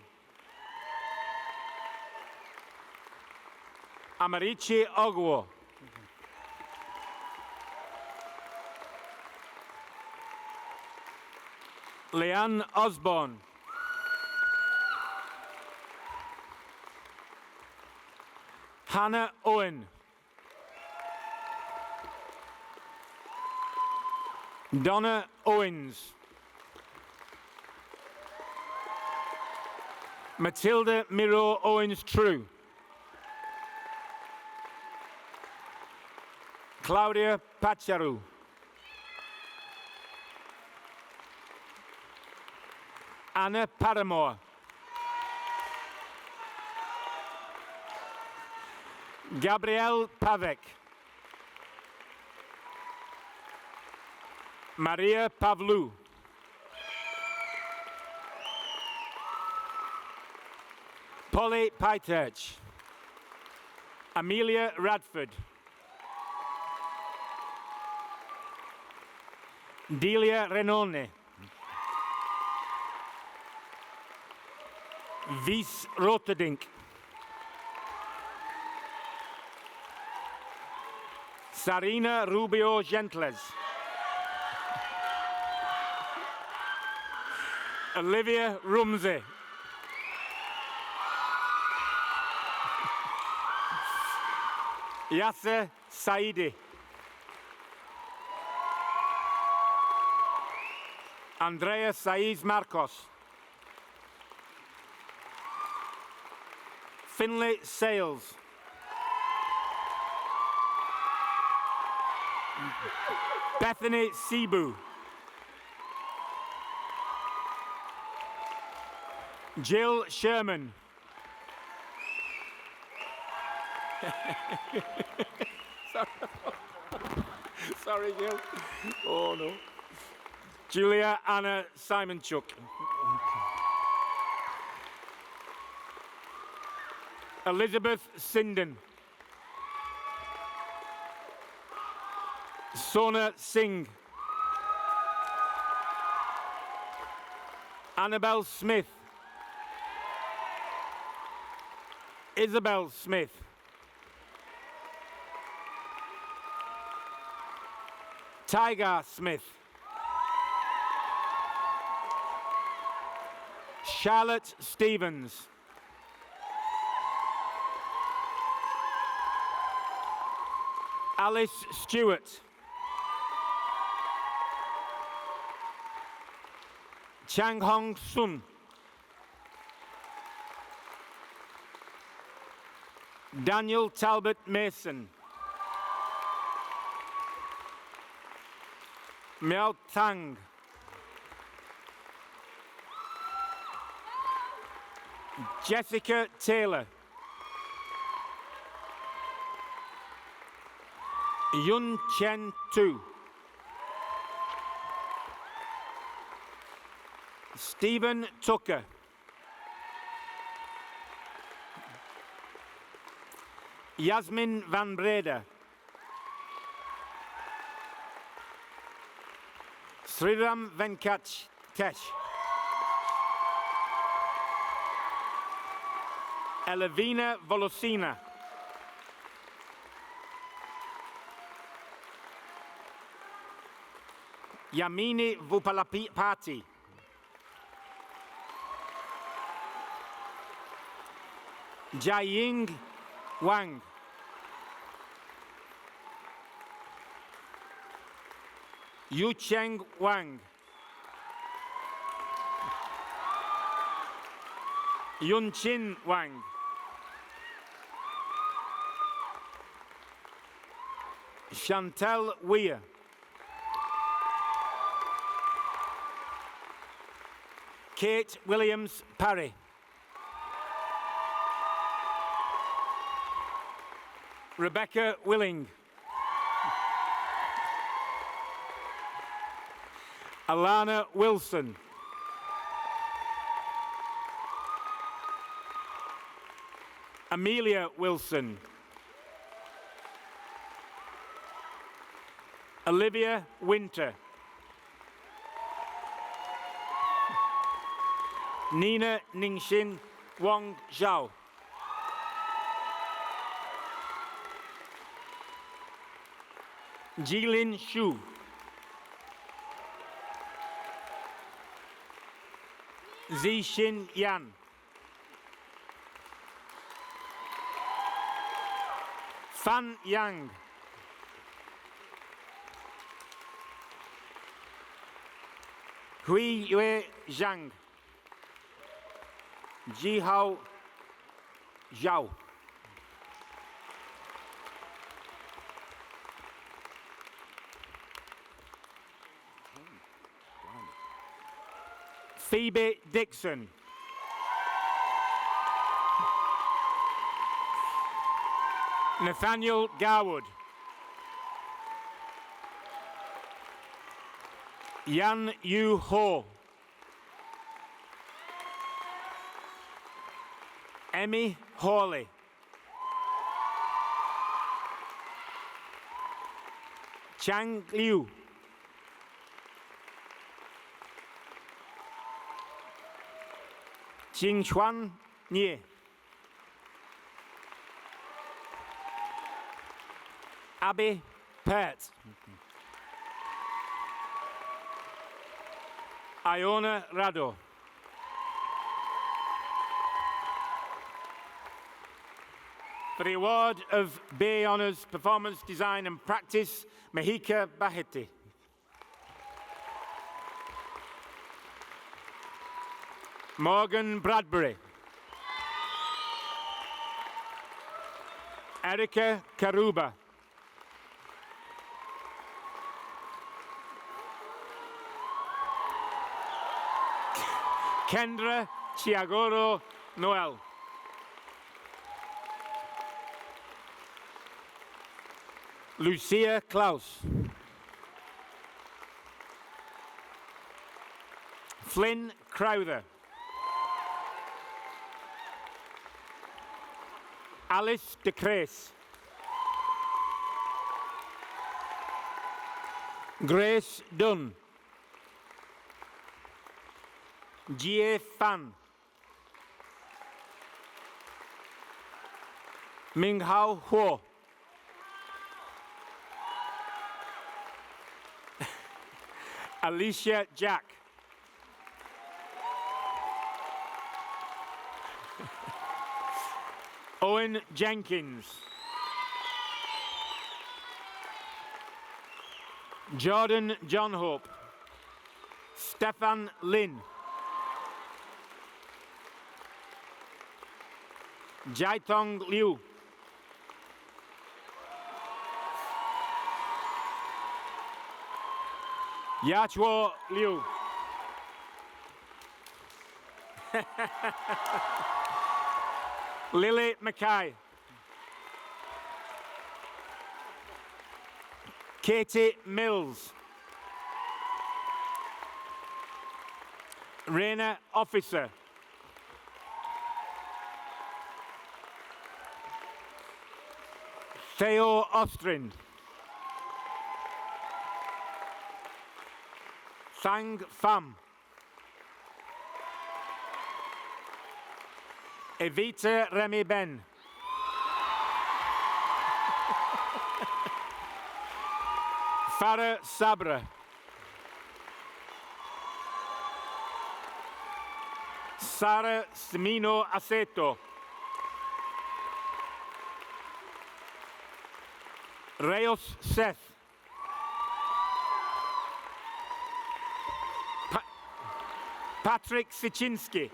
Amarichi Ogwo. Leanne Osborne. Hannah Owen. Donna Owens. Matilda Miro Owens True. Claudia Pacharu. Anna Paramore. Gabrielle Pavek. Maria Pavlou. Polly Pytech. Amelia Radford. Delia Renone. Vies Roterdink. Sarina Rubio Gentles. Olivia Rumsey. Yasser Saidi. Andrea Saiz Marcos. Finlay Sales. Bethany Cebu. Jill Sherman. Sorry, Jill. Oh, no. Julia Anna Simonchuk. Elizabeth Sinden. Sona Singh. Annabelle Smith. Isabel Smith. Tiger Smith. Charlotte Stevens. Alice Stewart. Chang Hong Sun. Daniel Talbot Mason. Miao Tang. Jessica Taylor. Yun Chen Tu. Stephen Tucker. Yasmin van Breda. Sriram Venkatesh. Elavina Volosina. Yamini Vupalapati. Jiaying Wang. Yucheng Wang. Yunchin Wang. Chantel Weir. Kate Williams Parry. Rebecca Willing. Alana Wilson. Amelia Wilson. Olivia Winter. Nina Ningxin Wang Zhao. Jilin Xu. Zixin Yan. Fan Yang. Hui Yue Zhang. Jihao Zhao. Phoebe Dixon. Nathaniel Garwood. Yan Yu Ho. Emmy Hawley. Chang Liu. Jingchuan Nie. Abby Pert. Iona Rado. For the award of BA Honours Performance Design and Practice, Mahika Baheti. Morgan Bradbury. Erica Karuba. Kendra Chiagoro Noel. Lucia Klaus. Flynn Crowther. Alice de Cres. Grace Dunn. Jie Fan. Minghao Huo. Alicia Jack. Owen Jenkins. Jordan John Hope. Stefan Lin. Jaitong Liu. Yachuo Liu. Lily Mackay. Katie Mills. Raina Officer. Theo Ostrin. Sang Pham. Evita Remy Ben. Farah Sabra. Sara Semino Aceto. Reyes Seth. Patrick Sichinski.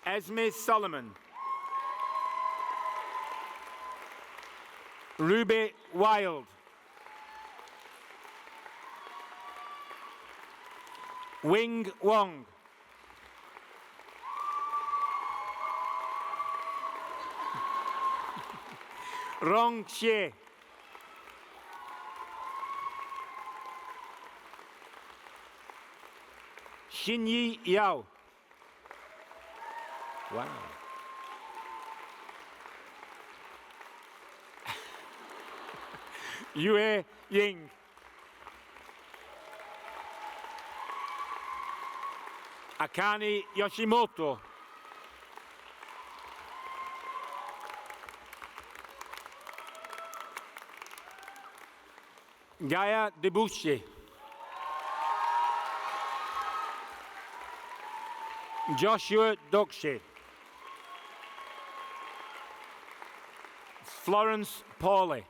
Esme Solomon. Ruby Wild. Wing Wong. Rong Xie. Xinyi Yao. Wow. Yue Ying. Akane Yoshimoto. Gaia Debussy. Joshua Dokshe. Florence Pauly.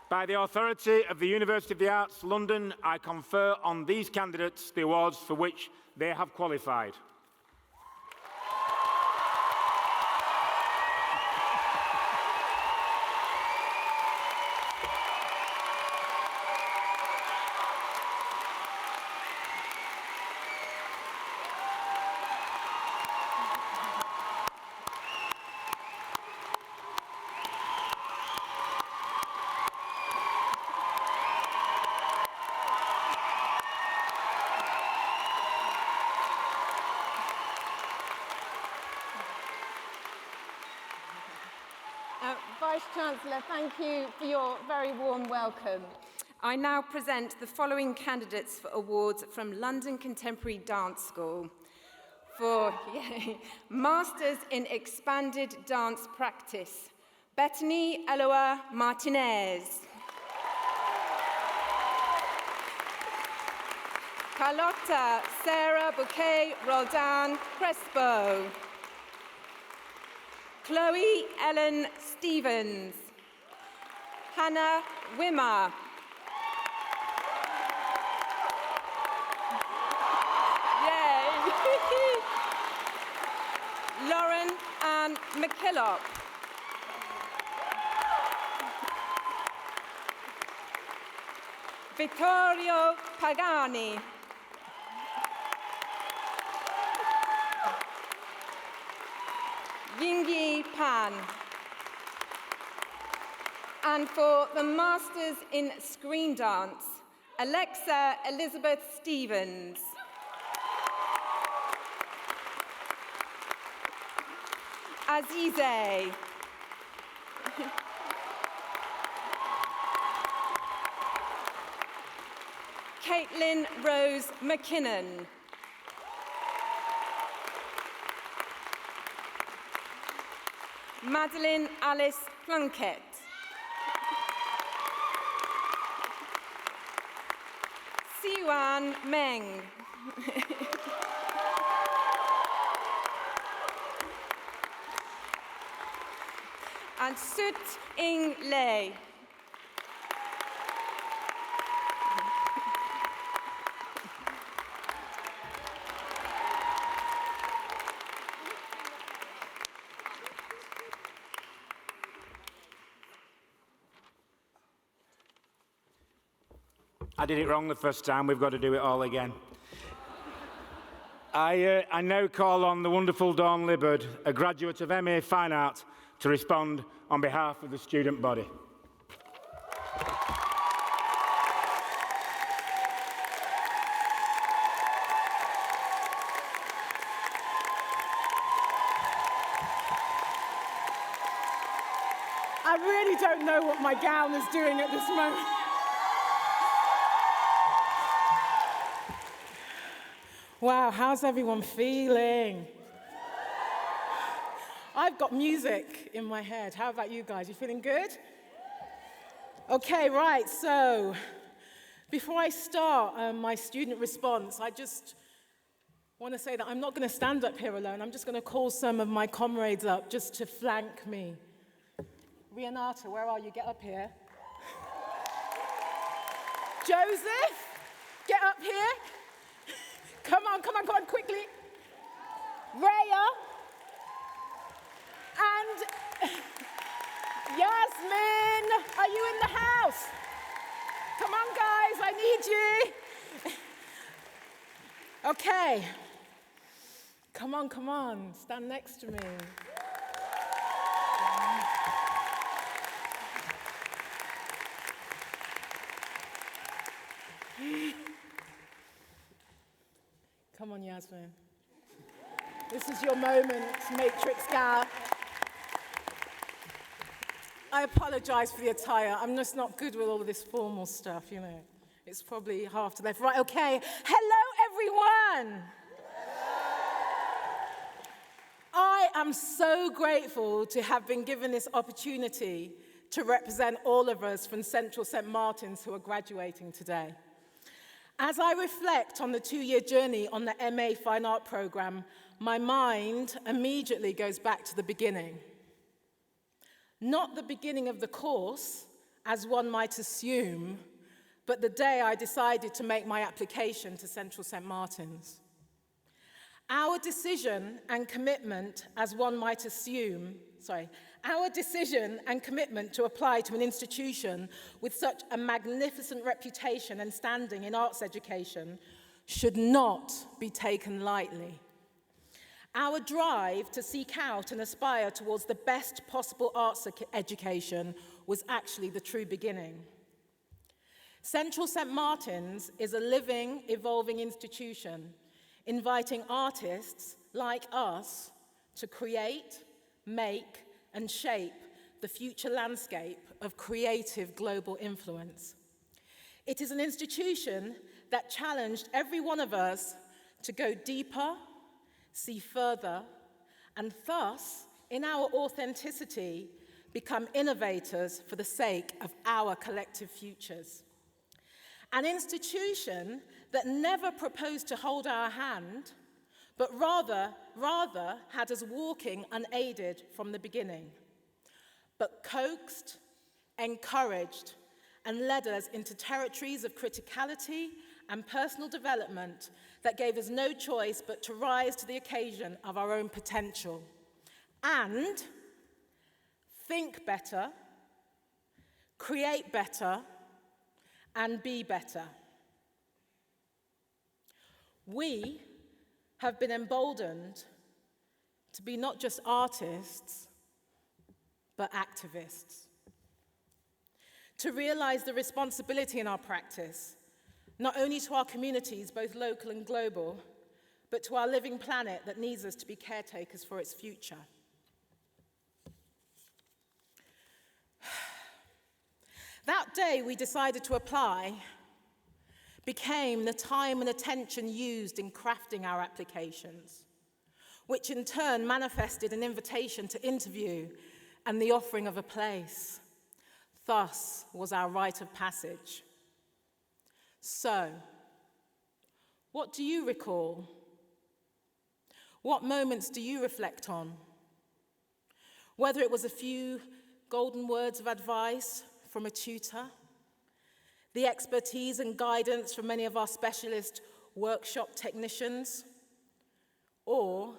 By the authority of the University of the Arts, London, I confer on these candidates the awards for which they have qualified. Vice-Chancellor, thank you for your very warm welcome. I now present the following candidates for awards from London Contemporary Dance School for Masters in Expanded Dance Practice, Bethany Eloa Martinez. Carlotta Sarah Bouquet Roldan Crespo. Chloe Ellen Stevens. Hannah Wimmer. Yay! Lauren Ann McKillop. Vittorio Pagani. Yingyi Pan. And for the Masters in Screen Dance, Alexa Elizabeth Stevens. Azize. Caitlin Rose McKinnon. Madeline Alice Plunkett. Siwan Meng. And Sut Ing Lei. I did it wrong the first time. We've got to do it all again. I now call on the wonderful Dawn Libbard, a graduate of MA Fine Art, to respond on behalf of the student body. I really don't know what my gown is doing at this moment. Wow, how's everyone feeling? I've got music in my head. How about you guys? You feeling good? Okay, right, so before I start my student response, I just want to say that I'm not going to stand up here alone. I'm just going to call some of my comrades up just to flank me. Rianata, where are you? Get up here. Joseph, get up here. Come on, quickly. Raya. And Yasmin, are you in the house? Come on, guys, I need you. Okay. Come on, stand next to me. Come on, Yasmin. This is your moment, Matrix gal. I apologize for the attire. I'm just not good with all of this formal stuff, you know. It's probably half to left. Right, okay. Hello, everyone. I am so grateful to have been given this opportunity to represent all of us from Central St. Martin's who are graduating today. As I reflect on the 2-year journey on the MA Fine Art program, my mind immediately goes back to the beginning. Not the beginning of the course, as one might assume, but the day I decided to make my application to Central St. Martin's. Our decision and commitment, as one might assume, our decision and commitment to apply to an institution with such a magnificent reputation and standing in arts education should not be taken lightly. Our drive to seek out and aspire towards the best possible arts education was actually the true beginning. Central St. Martin's is a living, evolving institution, inviting artists like us to create, make, and shape the future landscape of creative global influence. It is an institution that challenged every one of us to go deeper, see further, and thus, in our authenticity, become innovators for the sake of our collective futures. An institution that never proposed to hold our hand, but rather had us walking unaided from the beginning, but coaxed, encouraged, and led us into territories of criticality and personal development that gave us no choice but to rise to the occasion of our own potential and think better, create better, and be better. We have been emboldened to be not just artists, but activists. To realize the responsibility in our practice, not only to our communities, both local and global, but to our living planet that needs us to be caretakers for its future. That day we decided to apply became the time and attention used in crafting our applications, which in turn manifested an invitation to interview and the offering of a place. Thus was our rite of passage. So, what do you recall? What moments do you reflect on? Whether it was a few golden words of advice from a tutor, the expertise and guidance from many of our specialist workshop technicians, or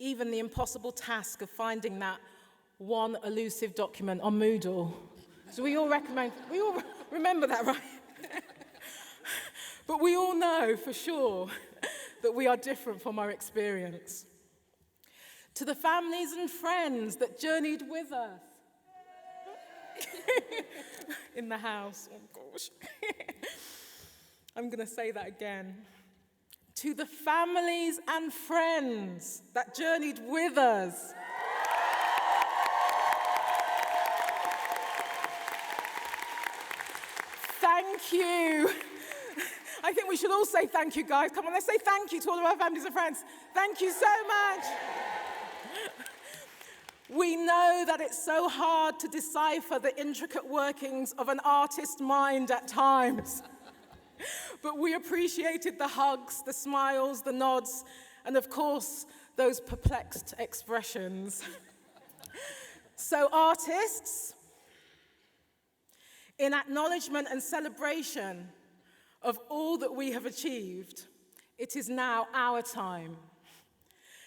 even the impossible task of finding that one elusive document on Moodle. So we all remember that, right? But we all know for sure that we are different from our experience. To the families and friends that journeyed with us in the house, oh gosh, I'm going to say that again. To the families and friends that journeyed with us. Thank you. I think we should all say thank you, guys. Come on, let's say thank you to all of our families and friends. Thank you so much. We know that it's so hard to decipher the intricate workings of an artist's mind at times. But we appreciated the hugs, the smiles, the nods, and of course, those perplexed expressions. So artists, in acknowledgement and celebration of all that we have achieved, it is now our time.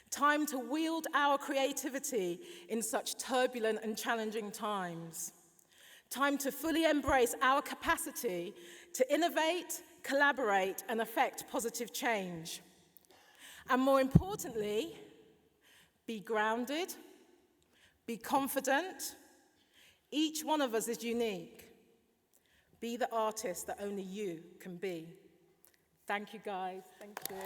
Time to wield our creativity in such turbulent and challenging times. Time to fully embrace our capacity to innovate, collaborate, and affect positive change. And more importantly, be grounded, be confident. Each one of us is unique. Be the artist that only you can be. Thank you, guys. Thank you.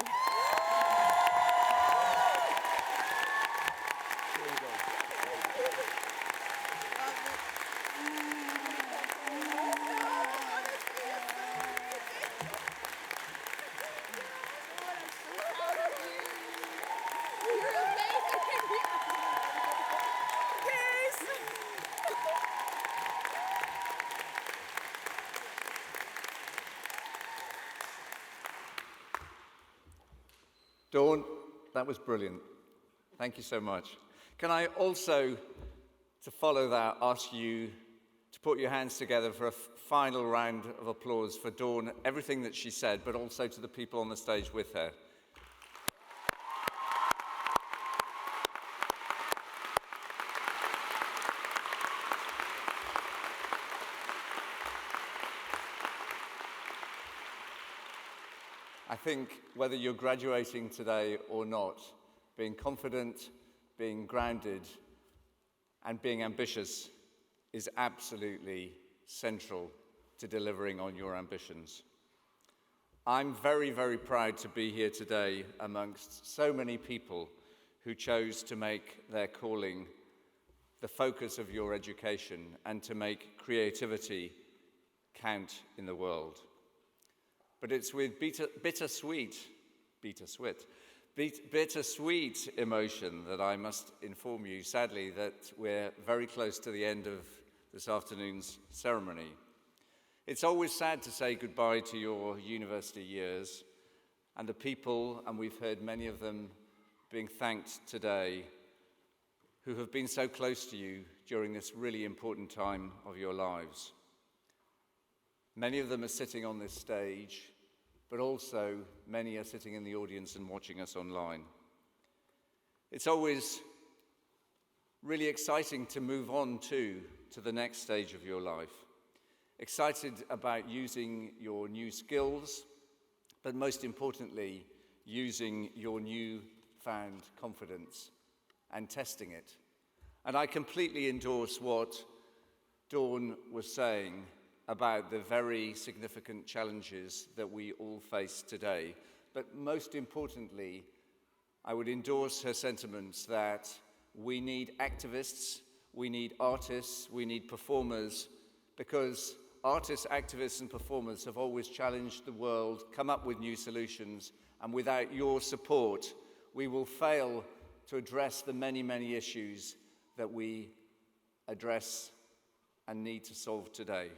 Dawn, that was brilliant. Thank you so much. Can I also, to follow that, ask you to put your hands together for a final round of applause for Dawn, everything that she said, but also to the people on the stage with her. I think whether you're graduating today or not, being confident, being grounded, and being ambitious is absolutely central to delivering on your ambitions. I'm very, very proud to be here today amongst so many people who chose to make their calling the focus of your education and to make creativity count in the world. But it's with bittersweet emotion that I must inform you, sadly, that we're very close to the end of this afternoon's ceremony. It's always sad to say goodbye to your university years and the people, and we've heard many of them being thanked today, who have been so close to you during this really important time of your lives. Many of them are sitting on this stage, but also many are sitting in the audience and watching us online. It's always really exciting to move on to the next stage of your life. Excited about using your new skills, but most importantly, using your newfound confidence and testing it. And I completely endorse what Dawn was saying about the very significant challenges that we all face today. But most importantly, I would endorse her sentiments that we need activists, we need artists, we need performers, because artists, activists, and performers have always challenged the world, come up with new solutions, and without your support, we will fail to address the many, many issues that we address and need to solve today.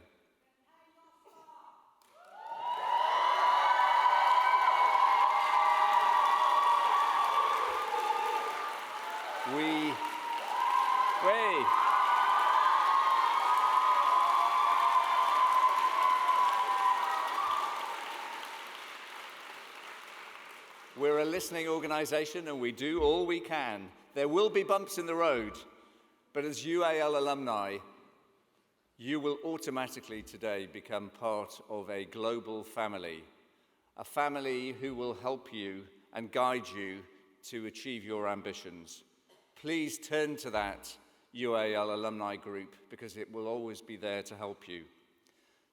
We're a listening organisation and we do all we can. There will be bumps in the road, but as UAL alumni, you will automatically today become part of a global family, a family who will help you and guide you to achieve your ambitions. Please turn to that UAL alumni group because it will always be there to help you.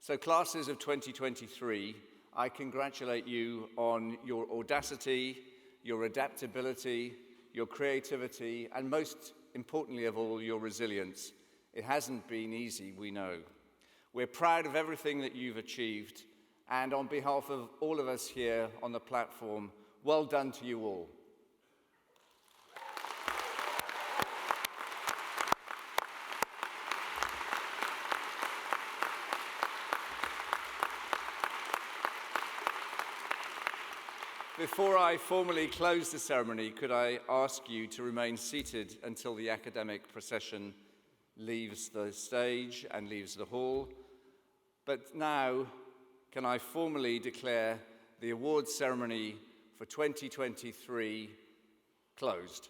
So classes of 2023, I congratulate you on your audacity, your adaptability, your creativity, and most importantly of all, your resilience. It hasn't been easy, we know. We're proud of everything that you've achieved, and on behalf of all of us here on the platform, well done to you all. Before I formally close the ceremony, could I ask you to remain seated until the academic procession leaves the stage and leaves the hall? But now, can I formally declare the awards ceremony for 2023 closed?